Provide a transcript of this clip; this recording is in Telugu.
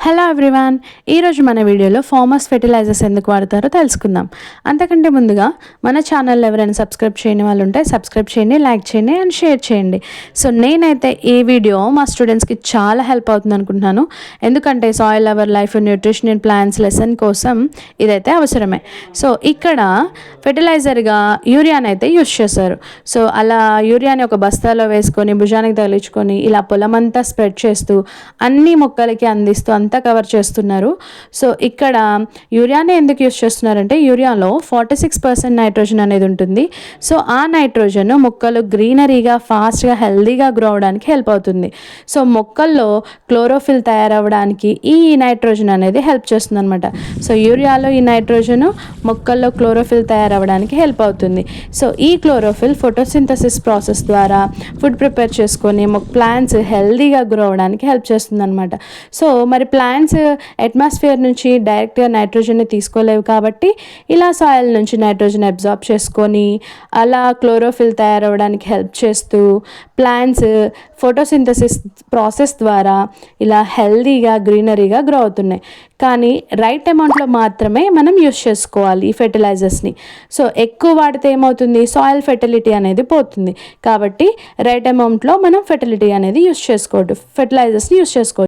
హలో ఎవ్రీవన్, ఈరోజు మన వీడియోలో ఫార్మర్స్ ఫెర్టిలైజర్స్ ఎందుకు వాడతారో తెలుసుకుందాం. అంతకంటే ముందుగా మన ఛానల్లో ఎవరైనా సబ్స్క్రైబ్ చేయని వాళ్ళు ఉంటే సబ్స్క్రైబ్ చేయండి, లైక్ చేయండి అండ్ షేర్ చేయండి. సో నేనైతే ఈ వీడియో మా స్టూడెంట్స్కి చాలా హెల్ప్ అవుతుంది అనుకుంటున్నాను. ఎందుకంటే soil our life nutrition in plants lesson కోసం ఇదైతే అవసరమే. సో ఇక్కడ ఫెర్టిలైజర్గా యూరియాని అయితే యూస్ చేశారు. సో అలా యూరియాని ఒక బస్తాలో వేసుకొని భుజానికి తగిలించుకొని ఇలా పొలమంతా స్ప్రెడ్ చేస్తూ అన్ని మొక్కలకి అందిస్తూ అంతా కవర్ చేస్తున్నారు. సో ఇక్కడ యూరియాని ఎందుకు యూస్ చేస్తున్నారంటే యూరియాలో 46% నైట్రోజన్ అనేది ఉంటుంది. సో ఆ నైట్రోజన్ మొక్కలు గ్రీనరీగా ఫాస్ట్గా హెల్దీగా గ్రో అవడానికి హెల్ప్ అవుతుంది. సో మొక్కల్లో క్లోరోఫిల్ తయారవడానికి ఈ నైట్రోజన్ అనేది హెల్ప్ చేస్తుంది అనమాట. సో యూరియాలో ఈ నైట్రోజన్ మొక్కల్లో క్లోరోఫిల్ తయారవడానికి హెల్ప్ అవుతుంది. సో ఈ క్లోరోఫిల్ ఫోటోసింథసిస్ ప్రాసెస్ ద్వారా ఫుడ్ ప్రిపేర్ చేసుకొని ప్లాంట్స్ హెల్దీగా గ్రో అవడానికి హెల్ప్ చేస్తుంది అనమాట. సో మరి ప్లాంట్స్ అట్మాస్ఫియర్ నుంచి డైరెక్ట్గా నైట్రోజన్ని తీసుకోలేవు కాబట్టి ఇలా సాయిల్ నుంచి నైట్రోజన్ అబ్జార్బ్ చేసుకొని అలా క్లోరోఫిల్ తయారవడానికి హెల్ప్ చేస్తూ ప్లాంట్స్ ఫోటోసింథసిస్ ప్రాసెస్ ద్వారా ఇలా హెల్దీగా గ్రీనరీగా గ్రో అవుతున్నాయి. కానీ రైట్ అమౌంట్లో మాత్రమే మనం యూస్ చేసుకోవాలి ఈ ఫెర్టిలైజర్స్ని. సో ఎక్కువ వాడితే ఏమవుతుంది, సాయిల్ ఫెర్టిలిటీ అనేది పోతుంది. కాబట్టి రైట్ అమౌంట్లో మనం ఫెర్టిలిటీ అనేది యూస్ చేసుకోవద్దు, ఫెర్టిలైజర్స్ని యూస్ చేసుకోవచ్చు.